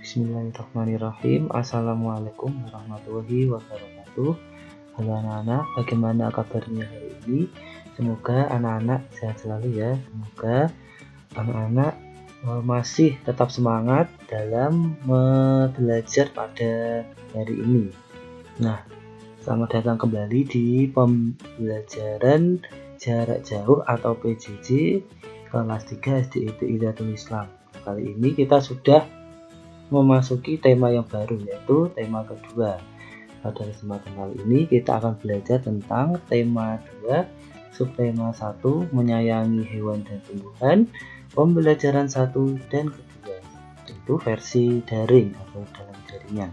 Bismillahirrahmanirrahim. Assalamualaikum warahmatullahi wabarakatuh. Halo anak-anak, bagaimana kabarnya hari ini? Semoga anak-anak sehat selalu ya. Semoga anak-anak masih tetap semangat dalam belajar pada hari ini. Nah, selamat datang kembali di pembelajaran jarak jauh atau PJJ kelas 3 SD Hidayatul Islam. Kali ini kita sudah memasuki tema yang baru, yaitu tema kedua. Pada kesempatan kali ini kita akan belajar tentang tema 2, subtema 1, menyayangi hewan dan tumbuhan, pembelajaran 1 dan kedua, yaitu versi daring atau dalam jaringan.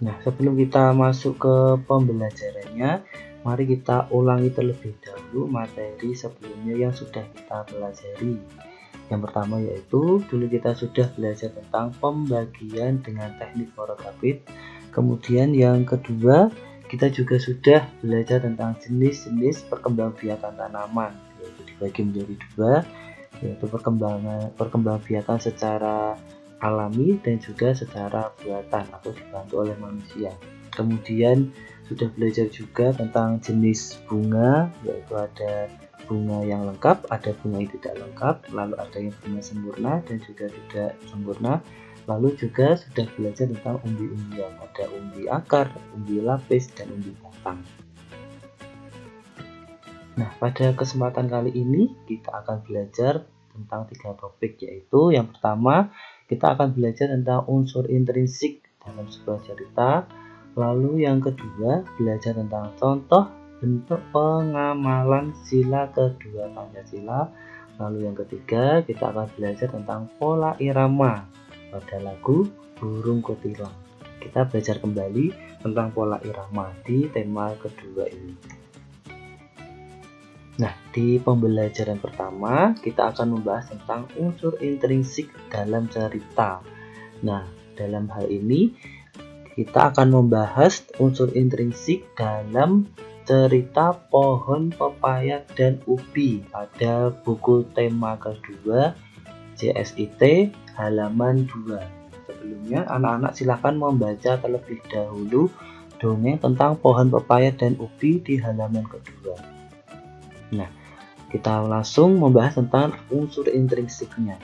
Nah, sebelum kita masuk ke pembelajarannya, mari kita ulangi terlebih dahulu materi sebelumnya yang sudah kita pelajari. Yang pertama yaitu dulu kita sudah belajar tentang pembagian dengan teknik porogapit. Kemudian yang kedua kita juga sudah belajar tentang jenis-jenis perkembangbiakan tanaman, yaitu dibagi menjadi dua, yaitu perkembangbiakan secara alami dan juga secara buatan atau dibantu oleh manusia. Kemudian sudah belajar juga tentang jenis bunga, yaitu ada bunga yang lengkap, ada bunga yang tidak lengkap, lalu ada yang bunga sempurna dan juga tidak sempurna. Lalu juga sudah belajar tentang umbi-umbian, ada umbi akar, umbi lapis, dan umbi batang. Nah, pada kesempatan kali ini kita akan belajar tentang 3 topik, yaitu yang pertama kita akan belajar tentang unsur intrinsik dalam sebuah cerita. Lalu yang kedua belajar tentang contoh bentuk pengamalan sila kedua Pancasila. Lalu yang ketiga kita akan belajar tentang pola irama pada lagu Burung Kutilang. Kita belajar kembali tentang pola irama di tema kedua ini. Nah, di pembelajaran pertama kita akan membahas tentang unsur intrinsik dalam cerita. Nah, dalam hal ini kita akan membahas unsur intrinsik dalam cerita pohon pepaya dan ubi pada buku tema kedua JSIT halaman 2. Sebelumnya anak-anak silakan membaca terlebih dahulu dongeng tentang pohon pepaya dan ubi di halaman kedua. Nah, kita langsung membahas tentang unsur intrinsiknya.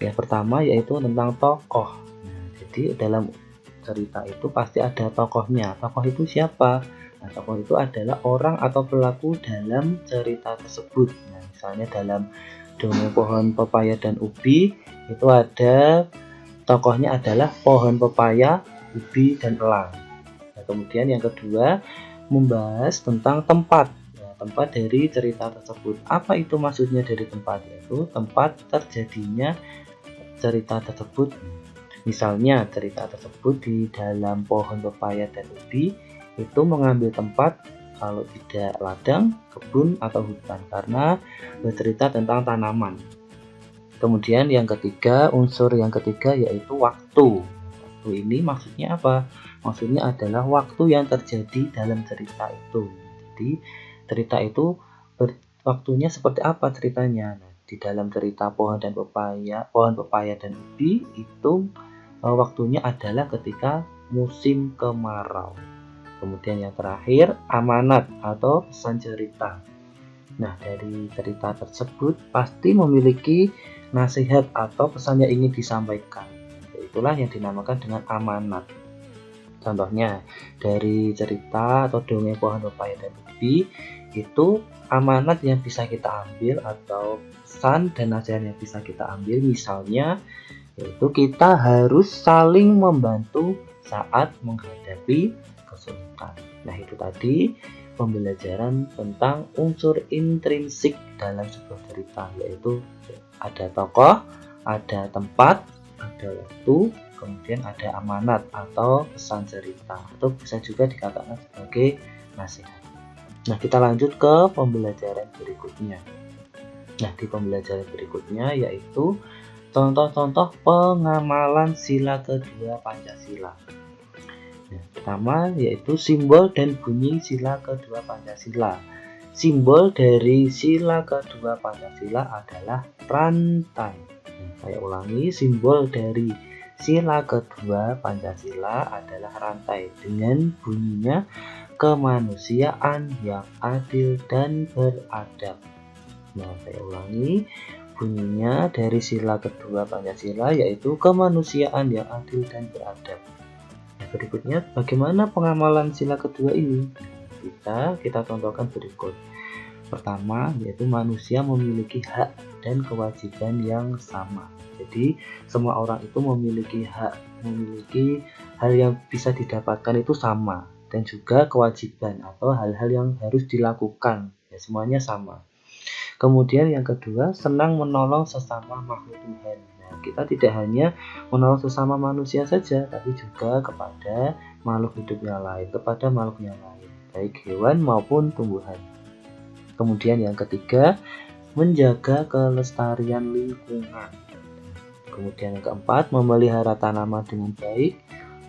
Yang pertama yaitu tentang tokoh. Nah, jadi dalam cerita itu pasti ada tokohnya. Tokoh itu siapa? Nah, tokoh itu adalah orang atau pelaku dalam cerita tersebut. Nah, misalnya dalam dongeng pohon pepaya dan ubi itu ada tokohnya adalah pohon pepaya, ubi, dan elang. Nah, kemudian yang kedua membahas tentang tempat. Nah, tempat dari cerita tersebut. Apa itu maksudnya dari tempat? Yaitu tempat terjadinya cerita tersebut. Misalnya cerita tersebut di dalam pohon pepaya dan ubi itu mengambil tempat kalau tidak ladang, kebun, atau hutan karena bercerita tentang tanaman. Kemudian yang ketiga, unsur yang ketiga yaitu waktu. Waktu ini maksudnya apa? Maksudnya adalah waktu yang terjadi dalam cerita itu. Jadi cerita itu waktunya seperti apa ceritanya? Nah, di dalam cerita pohon pepaya dan ubi itu waktunya adalah ketika musim kemarau. Kemudian yang terakhir amanat atau pesan cerita. Nah, dari cerita tersebut pasti memiliki nasihat atau pesan yang ingin disampaikan. Itulah yang dinamakan dengan amanat. Contohnya dari cerita atau dongeng pohon pepaya dan ubi itu amanat yang bisa kita ambil atau pesan dan nasihat yang bisa kita ambil misalnya yaitu kita harus saling membantu saat menghadapi kesulitan. Nah, itu tadi pembelajaran tentang unsur intrinsik dalam sebuah cerita, yaitu ada tokoh, ada tempat, ada waktu, kemudian ada amanat atau pesan cerita, atau bisa juga dikatakan sebagai nasihat. Nah, kita lanjut ke pembelajaran berikutnya. Nah, di pembelajaran berikutnya yaitu contoh-contoh pengamalan sila kedua Pancasila. Nah, pertama yaitu simbol dan bunyi sila kedua Pancasila. Simbol dari sila kedua Pancasila adalah rantai. Saya ulangi, simbol dari sila kedua Pancasila adalah rantai dengan bunyinya kemanusiaan yang adil dan beradab. Nah, saya ulangi, bunyinya dari sila kedua Pancasila yaitu kemanusiaan yang adil dan beradab. Nah, berikutnya, bagaimana pengamalan sila kedua ini? Kita contohkan berikut. Pertama, yaitu manusia memiliki hak dan kewajiban yang sama. Jadi, semua orang itu memiliki hak, memiliki hal yang bisa didapatkan itu sama, dan juga kewajiban atau hal-hal yang harus dilakukan. Ya, semuanya sama. Kemudian yang kedua, senang menolong sesama makhluk Tuhan. Nah, kita tidak hanya menolong sesama manusia saja, tapi juga kepada makhluk hidup yang lain, kepada makhluk yang lain, baik hewan maupun tumbuhan. Kemudian yang ketiga, menjaga kelestarian lingkungan. Kemudian yang keempat, memelihara tanaman dengan baik,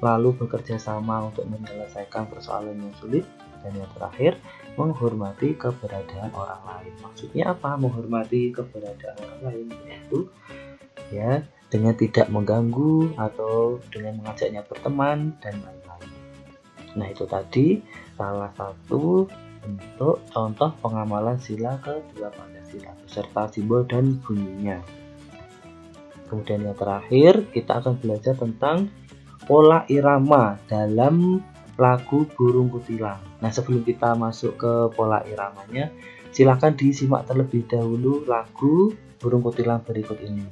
lalu bekerja sama untuk menyelesaikan persoalan yang sulit. Dan yang terakhir, menghormati keberadaan orang lain. Maksudnya apa? Menghormati keberadaan orang lain, yaitu ya dengan tidak mengganggu atau dengan mengajaknya berteman dan lain-lain. Nah, itu tadi salah satu bentuk contoh pengamalan sila kedua Pancasila beserta simbol dan bunyinya. Kemudian yang terakhir, kita akan belajar tentang pola irama dalam lagu Burung Kutilang. Nah, sebelum kita masuk ke pola iramanya, silakan disimak terlebih dahulu lagu Burung Kutilang berikut ini.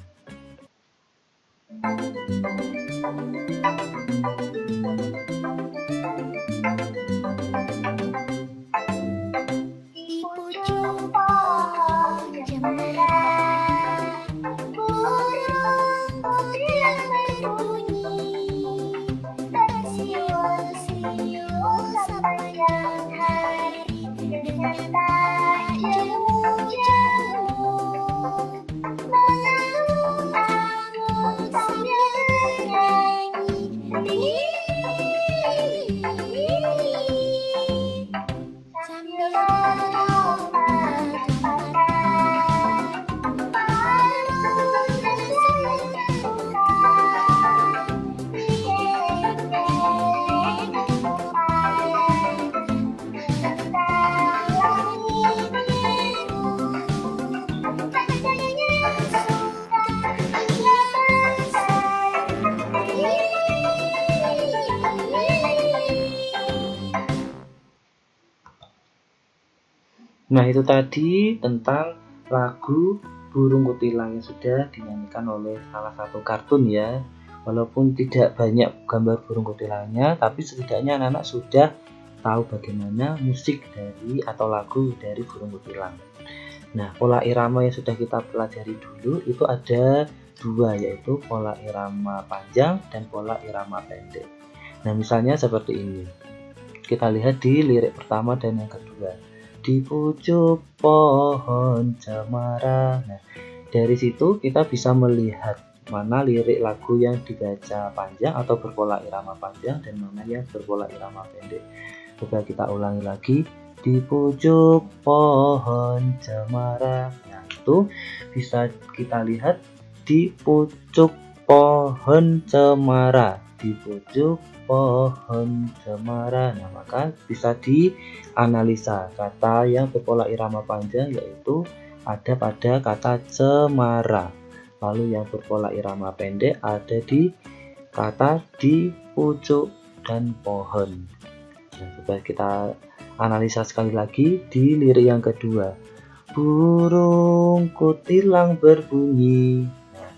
Nah, itu tadi tentang lagu Burung Kutilang yang sudah dinyanyikan oleh salah satu kartun ya. Walaupun tidak banyak gambar burung kutilangnya, tapi setidaknya anak-anak sudah tahu bagaimana musik dari atau lagu dari Burung Kutilang. Nah, pola irama yang sudah kita pelajari dulu itu ada dua, yaitu pola irama panjang dan pola irama pendek. Nah, misalnya seperti ini. Kita lihat di lirik pertama dan yang kedua. Di pucuk pohon cemara. Nah, dari situ kita bisa melihat mana lirik lagu yang dibaca panjang atau berpola irama panjang dan mana yang berpola irama pendek. Coba kita ulangi lagi. Di pucuk pohon cemara. Nah, itu bisa kita lihat di pucuk pohon cemara. Di pucuk pohon cemara. Nah, maka bisa dianalisa kata yang berpola irama panjang yaitu ada pada kata cemara. Lalu yang berpola irama pendek ada di kata di pucuk dan pohon. Nah, coba kita analisa sekali lagi di lirik yang kedua. Burung kutilang berbunyi. Nah,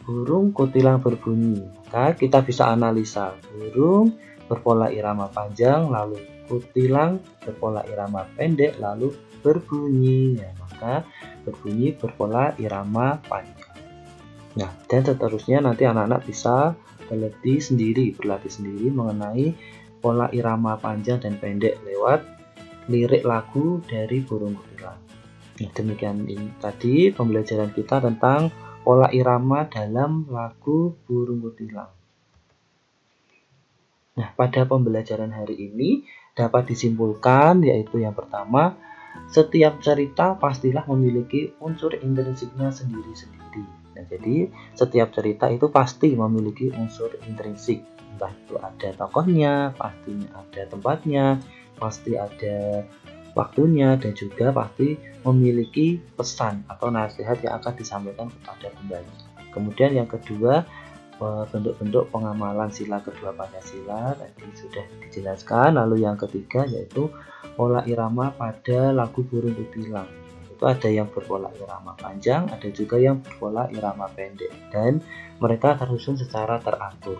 burung kutilang berbunyi. Maka kita bisa analisa burung berpola irama panjang, lalu kutilang berpola irama pendek, lalu berbunyi. Ya, maka berbunyi berpola irama panjang. Nah, dan seterusnya nanti anak-anak bisa berlatih sendiri mengenai pola irama panjang dan pendek lewat lirik lagu dari Burung Kutilang. Nah, demikian ini tadi pembelajaran kita tentang pola irama dalam lagu Burung Kutilang. Nah, pada pembelajaran hari ini dapat disimpulkan yaitu yang pertama, setiap cerita pastilah memiliki unsur intrinsiknya sendiri-sendiri. Nah, jadi setiap cerita itu pasti memiliki unsur intrinsik, entah itu ada tokohnya, pastinya ada tempatnya, pasti ada waktunya, dan juga pasti memiliki pesan atau nasihat yang akan disampaikan kepada pembaca. Kemudian yang kedua, bentuk-bentuk pengamalan sila kedua Pancasila tadi sudah dijelaskan. Lalu yang ketiga yaitu pola irama pada lagu Burung Kutilang. Itu ada yang berpola irama panjang, ada juga yang berpola irama pendek, dan mereka tersusun secara teratur.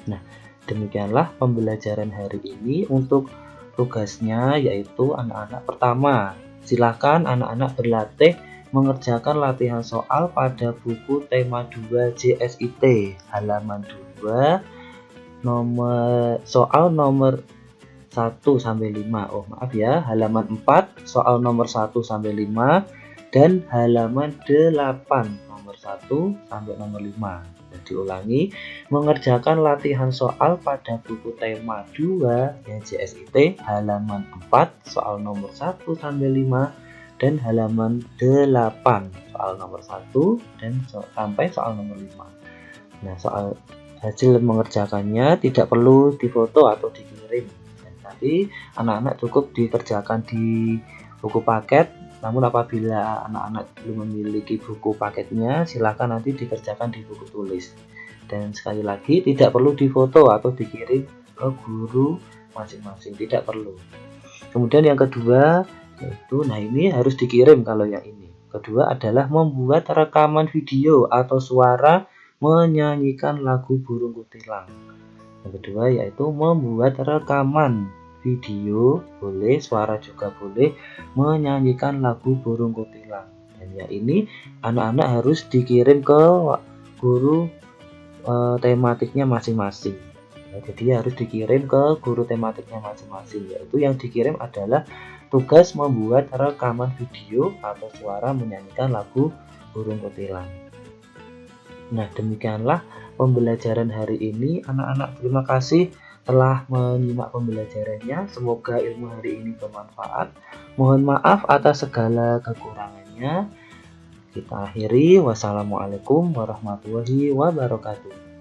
Nah, demikianlah pembelajaran hari ini. Untuk tugasnya yaitu anak-anak pertama, silakan anak-anak berlatih mengerjakan latihan soal pada buku tema 2 JSIT halaman 2 soal nomor 1 sampai 5. Oh, maaf ya, halaman 4 soal nomor 1 sampai 5 dan halaman 8 nomor 1 sampai nomor 5. Diulangi, mengerjakan latihan soal pada buku tema 2 yang JSIT halaman 4 soal nomor 1 sampai 5 dan halaman 8 soal nomor 1 dan sampai soal nomor 5. Nah, soal hasil mengerjakannya tidak perlu difoto atau dikirim. Dan tadi anak-anak cukup dikerjakan di buku paket. Namun apabila anak-anak belum memiliki buku paketnya, silakan nanti dikerjakan di buku tulis. Dan sekali lagi tidak perlu difoto atau dikirim ke guru masing-masing, tidak perlu. Kemudian yang kedua yaitu, nah ini harus dikirim kalau yang ini. Kedua adalah membuat rekaman video atau suara menyanyikan lagu Burung Kutilang. Yang kedua yaitu membuat rekaman video boleh, suara juga boleh, menyanyikan lagu Burung Kutilang. Dan yang ini anak-anak harus dikirim ke guru tematiknya masing-masing. Nah, jadi harus dikirim ke guru tematiknya masing-masing, yaitu yang dikirim adalah tugas membuat rekaman video atau suara menyanyikan lagu Burung Kutilang. Nah, demikianlah pembelajaran hari ini anak-anak. Terima kasih telah menyimak pembelajarannya. Semoga ilmu hari ini bermanfaat. Mohon maaf atas segala kekurangannya. Kita akhiri. Wassalamualaikum warahmatullahi wabarakatuh.